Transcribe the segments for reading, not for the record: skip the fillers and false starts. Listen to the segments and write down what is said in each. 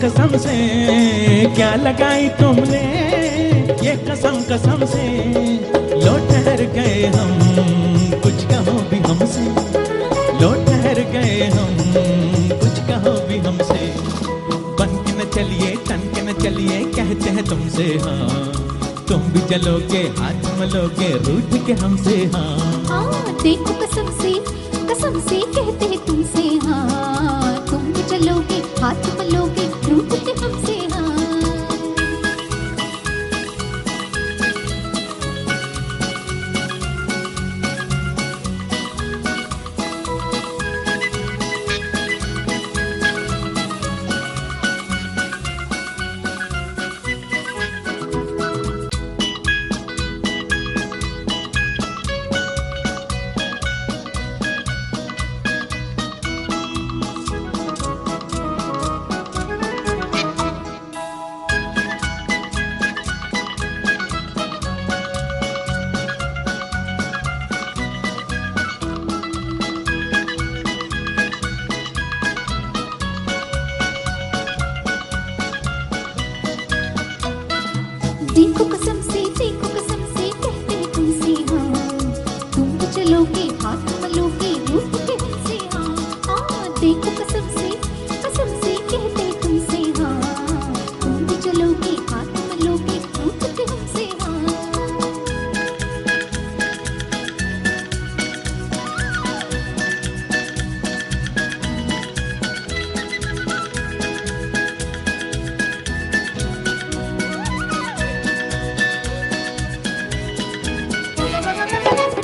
कसम से क्या लगाई तुमने, ये कसम कसम से। लो ठहर गए हम, कुछ कहो भी हमसे। लो ठहर गए हम, कुछ कहो भी हमसे। बन के न चलिए, तन के न चलिए, कहते हैं तुमसे हाँ। तुम भी चलोगे, हाथ मलोगे, रूठ के हमसे हाँ। देखो कसम से कहते हैं तुमसे हाँ। तुम भी चलोगे, हाथ मलोगे, रूठ के हमसे हाँ। देखो कसम से कहते हैं तुमसे हाँ। तुम भी चलोगे, हाथ मलोगे, रूठ के हमसे हाँ। देखो कसम से कहते हैं तुमसे हाँ। तुम भी चलोगे, हाथ मलोगे, रूठ के हमसे हाँ।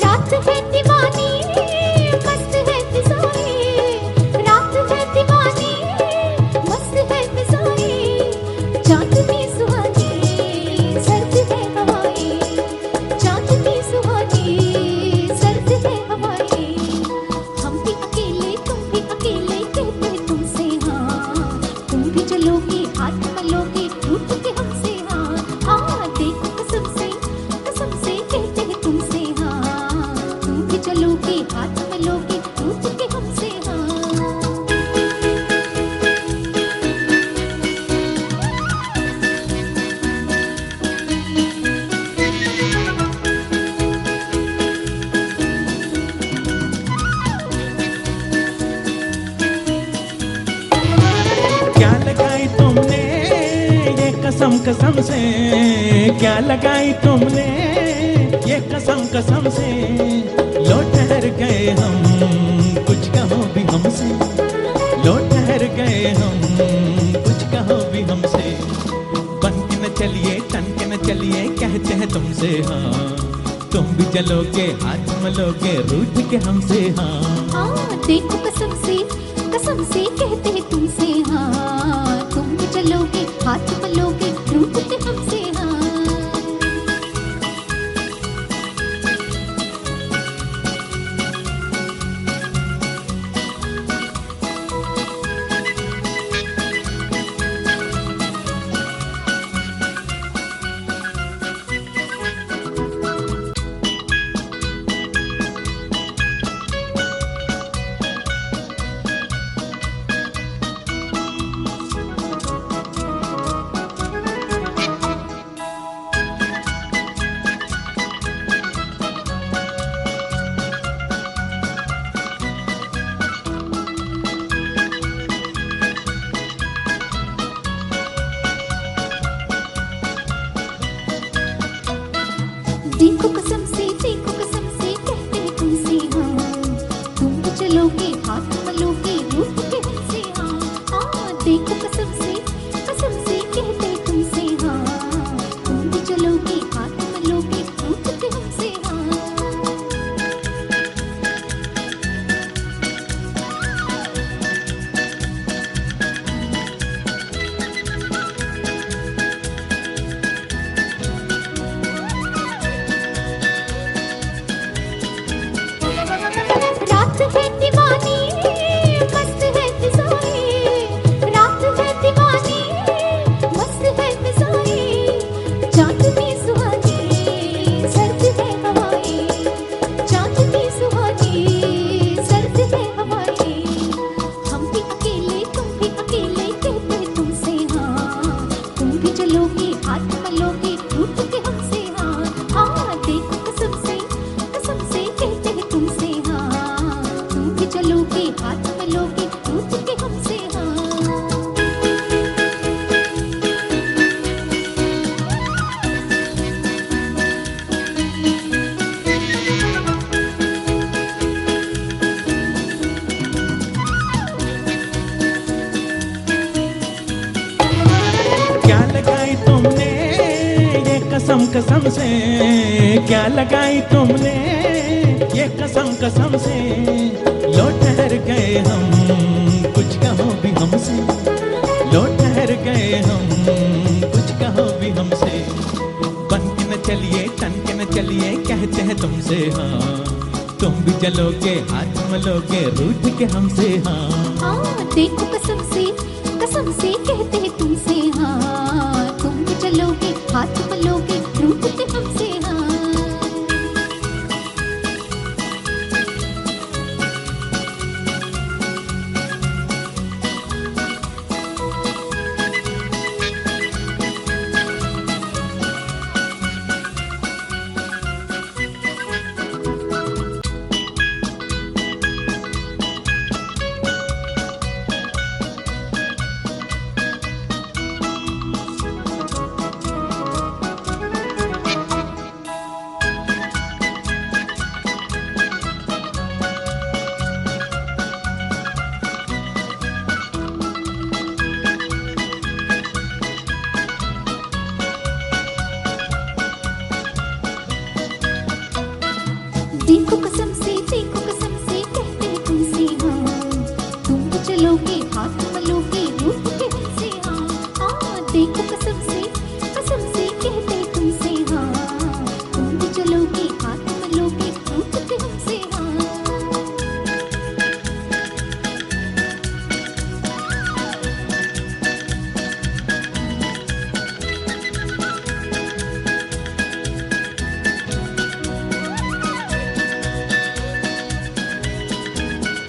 रात है दीवानी, मस्त है फिजाएं। रात है दीवानी, मस्त है फिजाएं। चांदनी सुहानी, सर्द है हवाएं। चांदनी सुहानी, सर्द है हवाएं। हम भी अकेले, तुम भी अकेले, कहते हैं तुमसे हाँ। तुम भी चलोगे, हाथ मलोगे, रूठ के हमसे हाँ। देखो कसम से कहते हैं तुमसे हाँ। तुम भी चलोगे, हाथ मलोगे, रूठ के हमसे हाँ। क्या लगाई तुमने, ये कसम कसम से। क्या लगाई तुमने, ये कसम कसम से। लो ठहर गए हम, कुछ कहो भी हमसे। लो ठहर गए हम, कुछ कहो भी हमसे। बन के न चलिए, तन के न चलिए, कहते हैं तुमसे हाँ। तुम भी चलोगे, हाथ मलोगे, रूठ के हमसे हाँ। देखो कसम से कहते हैं तुमसे हाँ। तुम भी चलोगे, हाथ मलोगे, रूठ के हमसे हाँ। देखो कसम से कहते हैं तुमसे हाँ। तुम भी चलोगे, हाथ मलोगे, रूठ के हमसे हाँ। देखो कसम से कहते हैं तुमसे हाँ। तुम भी चलोगे, हाथ मलोगे, रूठ के हमसे हाँ। हाथ मलोगे रूठ के हमसे हाँ हाँ देखो कसम से कहते हैं तुमसे हाँ तुम भी चलोगे हाथ मलोगे रूठ के हमसे हाँ क्या लगाई तुमने ये कसम कसम से, क्या लगाई तुमने ये कसम कसम से, लो ठहर गए हम कुछ कहो भी हमसे, लो ठहर गए हम कुछ कहो भी हमसे, बन के न चलिए तन के न चलिए कहते हैं तुमसे हाँ तुम भी चलोगे हाथ मलोगे रूठ के हमसे हाँ हाँ देखो कसम से कहते हैं तुमसे हाँ तुम भी चलोगे हाथ मलोगे रूठ के हमसे हाँ देखो कसम से कहते हैं तुमसे हाँ तुम भी चलोगे हाथ मलोगे रूठ के हमसे हाँ हाँ देखो कसम से कहते हैं तुमसे हाँ तुम भी चलोगे हाथ मलोगे रूठ के हमसे हाँ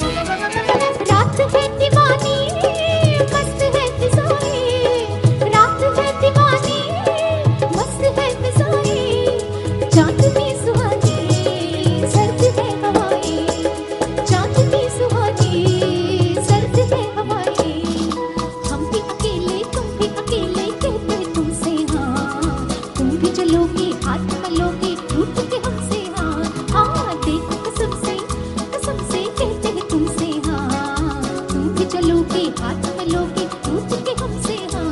रात है दीवानी मस्त है फिजाएं रात है दीवानी मस्त है फिजाएं चांदनी सुहानी सर्द है हवाएं चांदनी सुहानी सर्द है हवाएं हम भी अकेले तुम भी अकेले कहते हैं तुमसे हाँ तुम भी चलोगे हाथ मलोगे रूठ के हमसे हाँ हाँ देखो कसम से कहते हैं तुमसे हाँ तुम भी चलोगे हाथ मलोगे रूठ के हमसे हाँ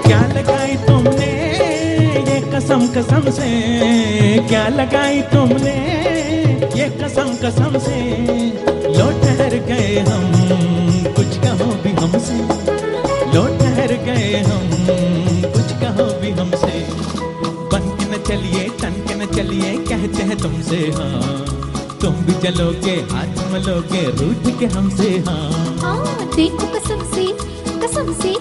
क्या लगाई तुमने ये कसम कसम से, क्या लगाई तुमने ये कसम कसम से, लो ठहर गए हम कुछ कहो भी हमसे, लो ठहर गए हम कुछ कहो भी हमसे, बन के न चलिए तन के न चलिए कहते हैं तुमसे हाँ तुम भी चलोगे हाथ मलोगे रूठ के हमसे हाँ हाँ देखो कसम से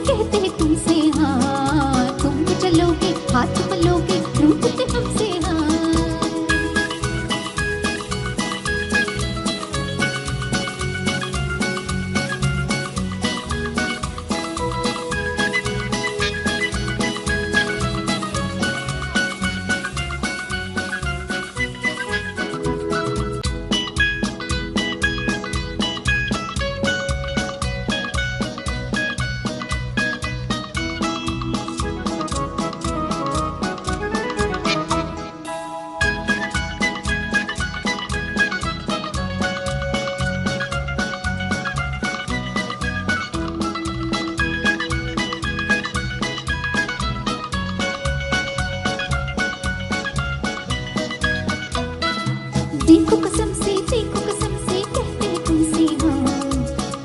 कहते हैं तुमसे हाँ तुम भी चलोगे हाथ मलोगे रूठ के हमसे हाँ देखो कसम से कहते हैं तुमसे हाँ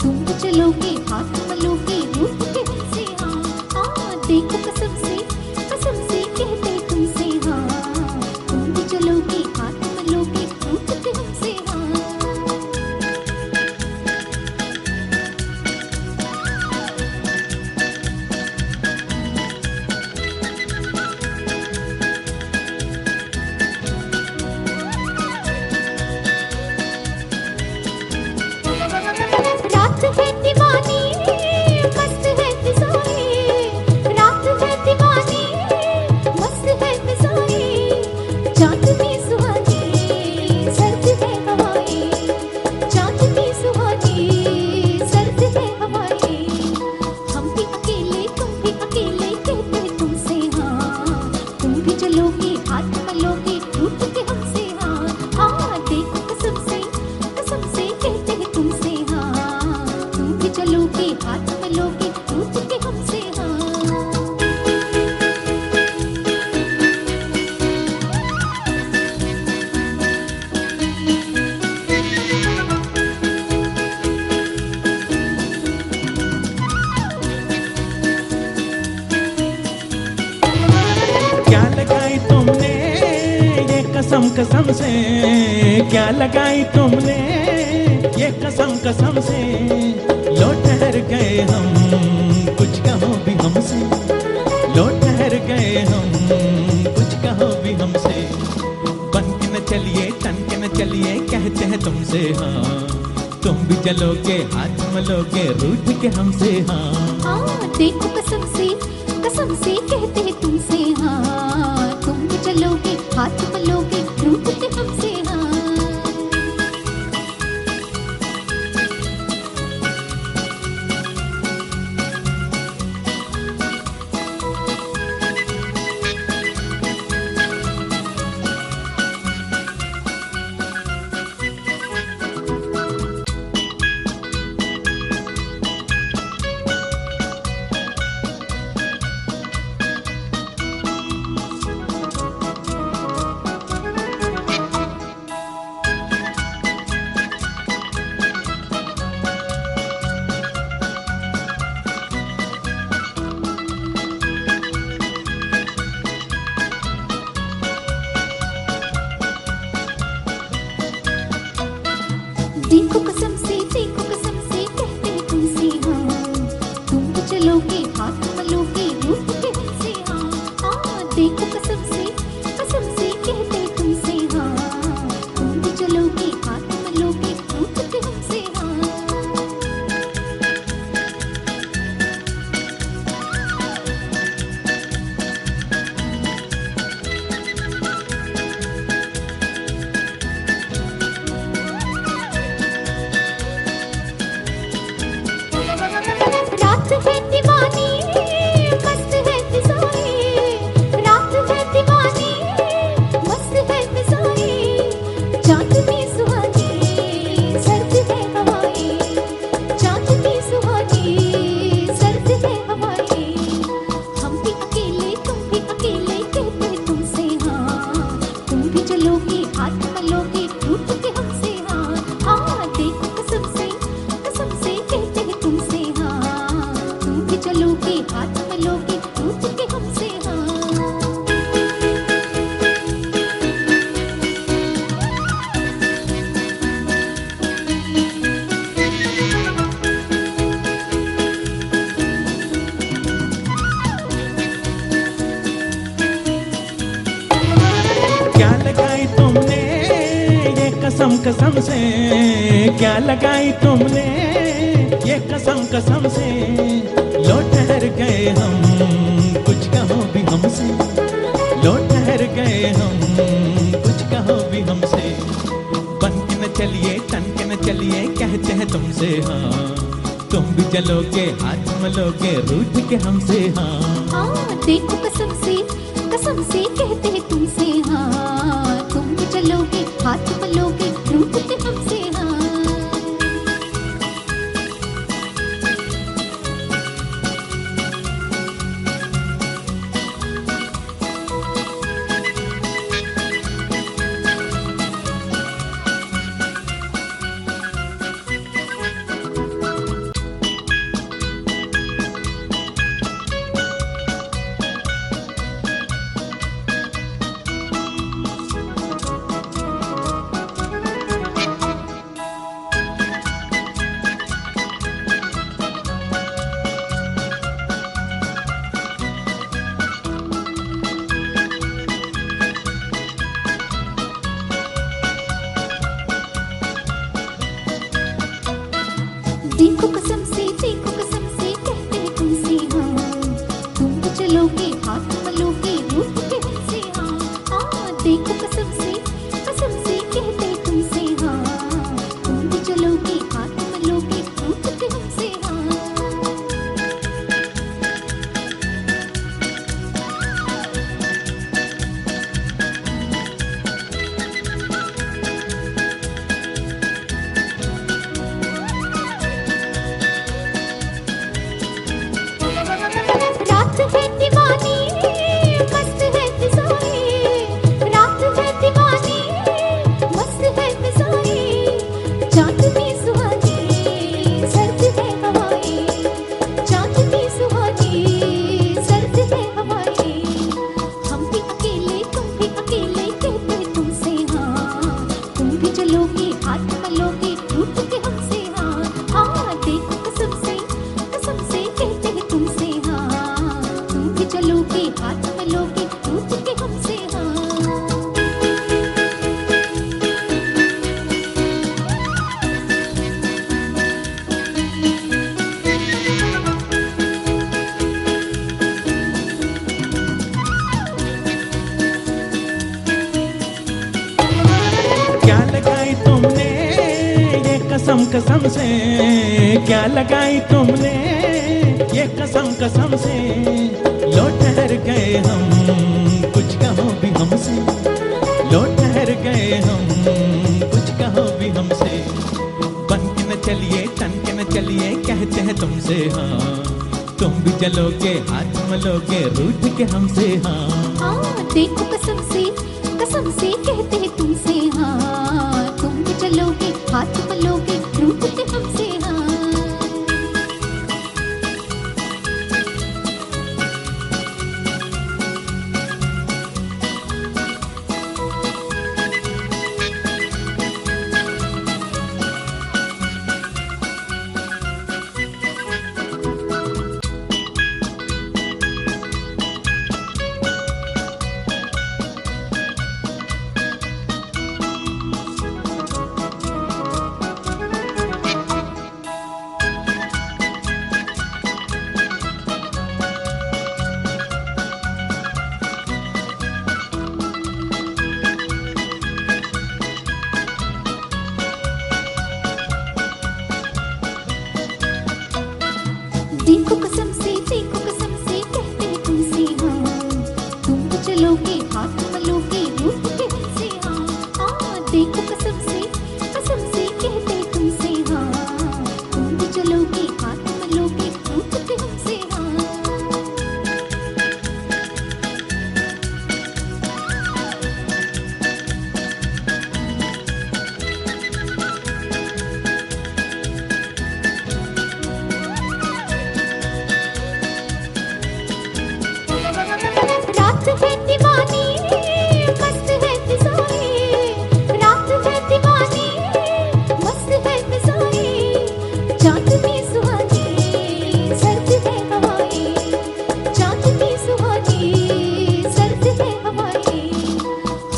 तुम भी चलोगे हाथ मलोगे रूठ के हमसे हाँ हाँ देखो कसम से कहते हैं तुमसे हाँ तुम भी चलोगे हाथ मलोगे रूठ के हमसे हाँ क्या लगाई तुमने ये कसम कसम से, क्या लगाई तुमने ये कसम कसम से। लो ठहर गए हम, कुछ कहो भी हमसे। लो ठहर गए हम, कुछ कहो भी हमसे। बन के न चलिए, तन के न चलिए, कहते हैं तुमसे हाँ। तुम भी चलोगे, हाथ मलोगे, रूठ के हमसे हाँ। देखो कसम से कहते हैं तुमसे हाँ। तुम भी चलोगे, हाथ मलोगे, रूठ के हमसे हाँ। देखो कसम से कहते हैं तुमसे हाँ। तुम भी चलोगे, हाथ मलोगे, रूठ के हमसे हाँ। देखो कसम से कहते हैं तुमसे हाँ। तुम भी चलोगे, हाथ मलोगे, रूठ के हमसे हाँ। रात है दीवानी, मस्त है फिजाएं। रात है दीवानी, मस्त है फिजाएं। चांदनी सुहानी, सर्द है हवाएं। चांदनी सुहानी, सर्द है हवाएं। हम भी अकेले, तुम भी अकेले, कहते हैं तुमसे हाँ। तुम भी चलोगे, हाथ मलोगे, रूठ के हमसे हाँ। देखो कसम से कहते हैं तुमसे हाँ। तुम भी चलोगे, हाथ मलोगे, रूठ के हमसे हाँ। क्या लगाई तुमने ये कसम कसम से, क्या लगाई तुमने ये कसम कसम से। लो ठहर गए हम, कुछ कहो भी हमसे। लो ठहर गए हम, कुछ कहो भी हमसे। बन के न चलिए, तन के न चलिए, कहते हैं तुमसे हाँ। तुम भी चलोगे, हाथ मलोगे, रूठ के हमसे हाँ। देखो कसम से कहते हैं तुमसे हाँ। तुम भी चलोगे, हाथ मलोगे, रूठ के हमसे हाँ। क्या लगाई तुमने ये कसम कसम से, क्या लगाई तुमने ये कसम कसम से। लो ठहर गए हम, कुछ कहो भी हमसे। लो ठहर गए हम, कुछ कहो भी हमसे। बन के न चलिए, तन के न चलिए, कहते हैं तुमसे हाँ। तुम भी चलोगे, हाथ मलोगे, रूठ के हमसे हाँ। हाँ देखो कसम से कहते हैं तुमसे हाँ। तुम भी चलोगे, हाथ मलोगे, रूठ के हमसे हाँ। देखो कसम से कहते हैं तुमसे हाँ। तुम भी चलोगे, हाथ मलोगे, रूठ के हमसे हाँ। हाँ देखो कसम से कहते हैं तुमसे हाँ। तुम भी चलोगे, हाथ मलोगे, रूठ के हमसे हाँ। रात है दीवानी, मस्त है फिजाएं। रात है दीवानी, मस्त है फिजाएं। चांदनी सुहानी, सर्द है हवाएं। चांदनी सुहानी, सर्द है हवाएं।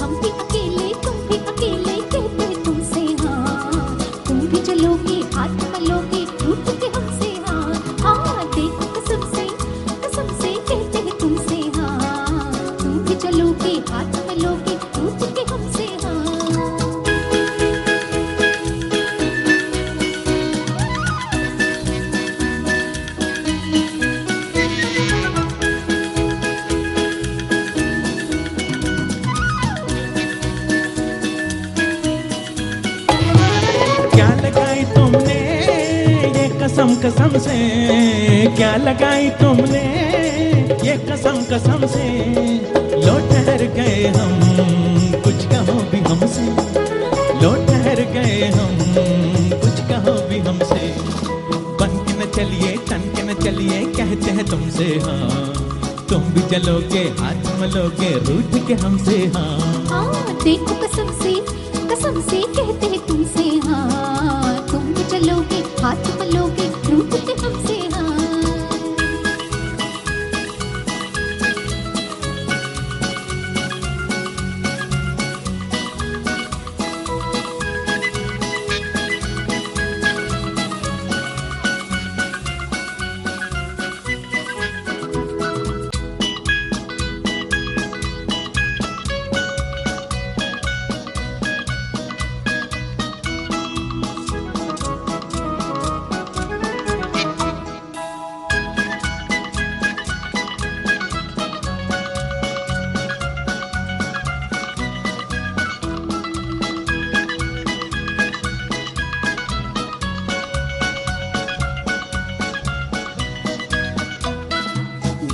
हम भी अकेले, तुम भी अकेले, कहते हैं तुमसे हाँ। तुम भी चलोगे, हाथ मलोगे, रूठ के हमसे हाँ। हाँ देखो कसम से कहते हैं तुमसे हाँ। तुम भी चलोगे, हाथ मलोगे, रूठ के हमसे हाँ। क्या लगाई तुमने ये कसम कसम से, क्या लगाई तुमने ये कसम कसम से। लो ठहर गए हम, कुछ कहो भी हमसे। लो ठहर गए हम, कुछ कहो भी हमसे। बन के न चलिए, तन के न चलिए, कहते हैं तुमसे हाँ। तुम भी चलोगे, हाथ मलोगे, रूठ के हमसे हाँ। हाँ देखो कसम से कहते हैं तुमसे हाँ। तुम भी चलोगे, हाथ मलोगे, रूठ के हमसे हाँ।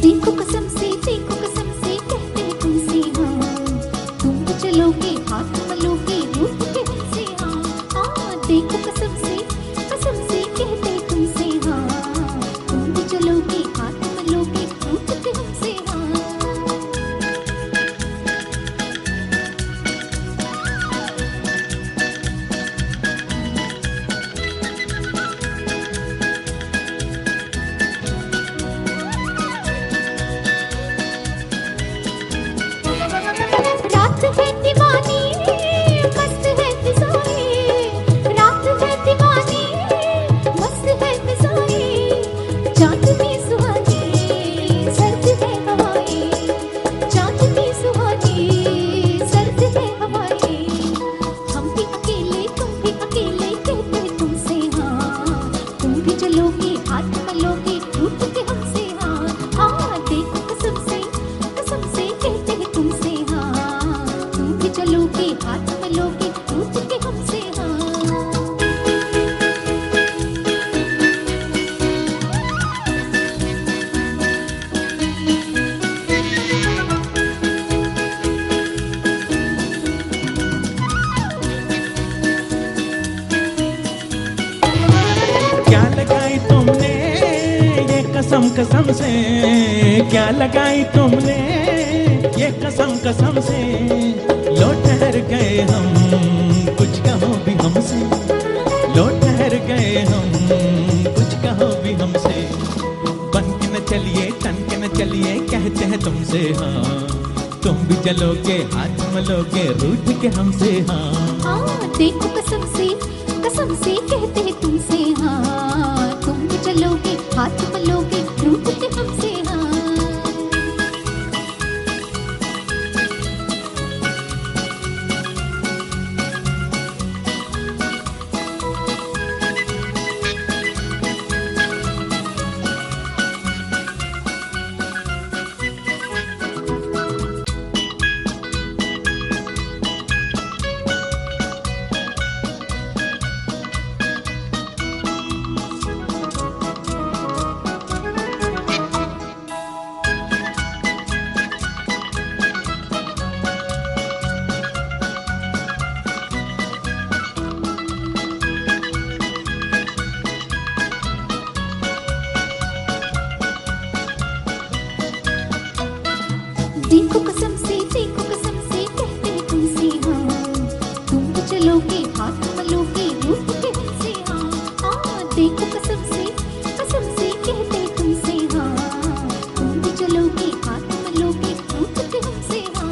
देखो कसम से कहते हैं तुमसे हाँ। तुम भी चलोगे, हाथ मलोगे, रूठ के हमसे हाँ। हाँ देखो कसम से कहते हैं तुमसे हाँ। तुम भी चलोगे, हाथ मलोगे, रूठ के हमसे हाँ। कसम से क्या लगाई तुमने, ये कसम कसम से। लो ठहर गए हम, कुछ कहो भी हमसे। लो ठहर गए हम, कुछ कहो भी हमसे। बन के न चलिए, तन के न चलिए, कहते हैं तुमसे हाँ। तुम भी चलोगे, हाथ मलोगे, रूठ के हमसे हाँ। हाँ देखो कसम से कहते हैं तुमसे हाँ। तुम भी चलोगे, हाथ मलोगे, रूठ के हमसे हाँ। देखो कसम से कहते हैं तुमसे हाँ। तुम भी चलोगे, हाथ मलोगे, रूठ के हमसे हाँ। हाँ देखो कसम से कहते हैं तुमसे हाँ। तुम भी चलोगे, हाथ मलोगे, रूठ के हमसे हाँ।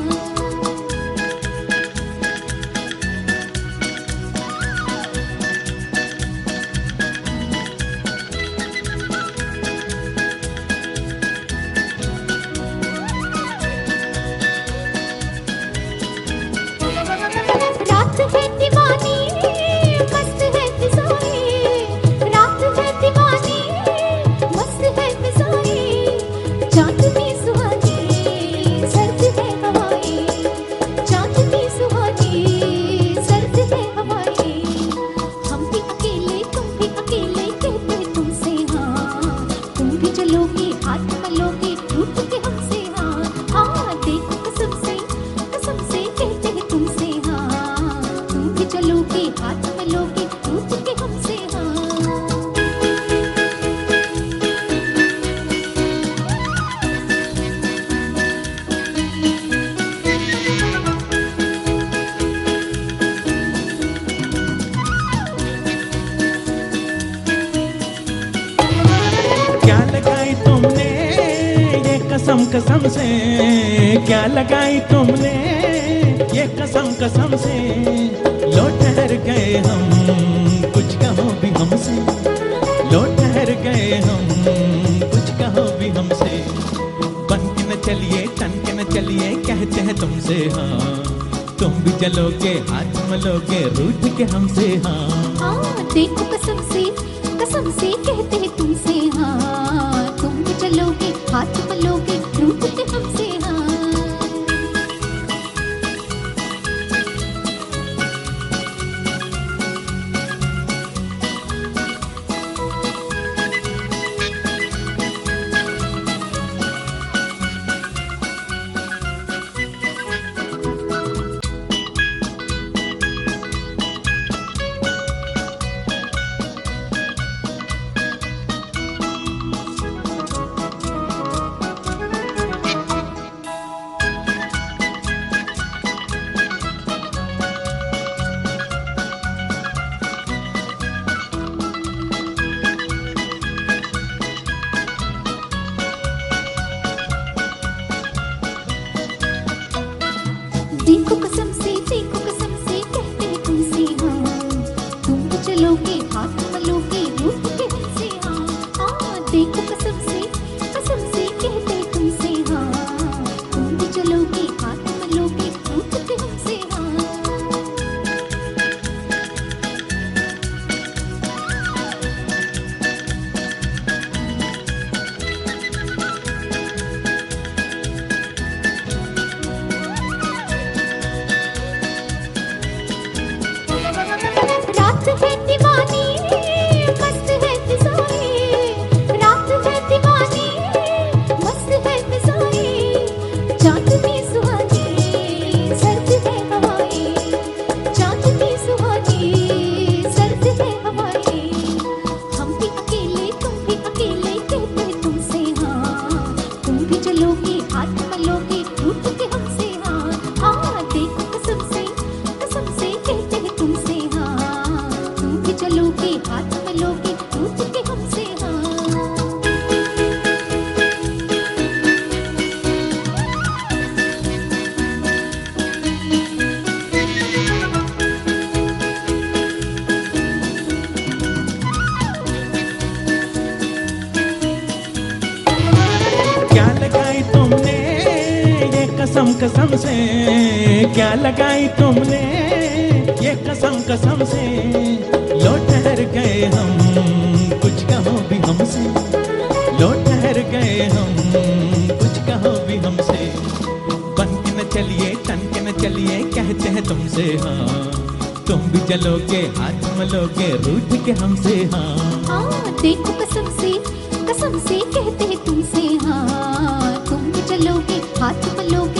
रात है दीवानी, मस्त है फिजाएं। रात है दीवानी, मस्त है फिजाएं। चांदनी सुहानी, सर्द है हवाएं। चांदनी सुहानी, सर्द है हवाएं। हम भी अकेले, तुम भी अकेले, कहते हैं तुमसे हाँ। तुम भी चलोगे, हाथ मलोगे, रूठ के हमसे हाँ। हाँ देखो कसम से कहते हैं तुमसे हाँ। तुम भी चलोगे, हाथ मलोगे, रूठ के हमसे हाँ। क्या लगाई तुमने ये कसम कसम से, क्या लगाई तुमने ये कसम कसम से। लो ठहर गए हम, कुछ कहो भी हमसे। लो ठहर गए हम, कुछ कहो भी हमसे। बन के न चलिए, तन के न चलिए, कहते हैं तुमसे हाँ। तुम भी चलोगे, हाथ मलोगे, रूठ के हमसे हाँ। हाँ देखो कसम से कहते हैं तुमसे हाँ। तुम भी चलोगे, हाथ मलोगे, रूठ के हमसे हाँ। चलोगे हाथ मलोगे रूठ के हमसे हाँ हाँ देखो कसम से कहते हैं तुमसे हाँ तुम भी चलोगे हाथ मलोगे रूठ के हमसे हाँ क्या लगाई तुमने ये कसम कसम से, क्या लगाई तुमने ये कसम कसम से, लो ठहर गए हम कुछ कहो भी हमसे, लो ठहर गए हम कुछ कहो भी हमसे, बन के न चलिए तन के न चलिए कहते हैं तुमसे हाँ तुम भी चलोगे हाथ मलोगे रूठ के हमसे हाँ हाँ देखो कसम से कहते हैं तुमसे हाँ तुम भी चलोगे हाथ मलोगे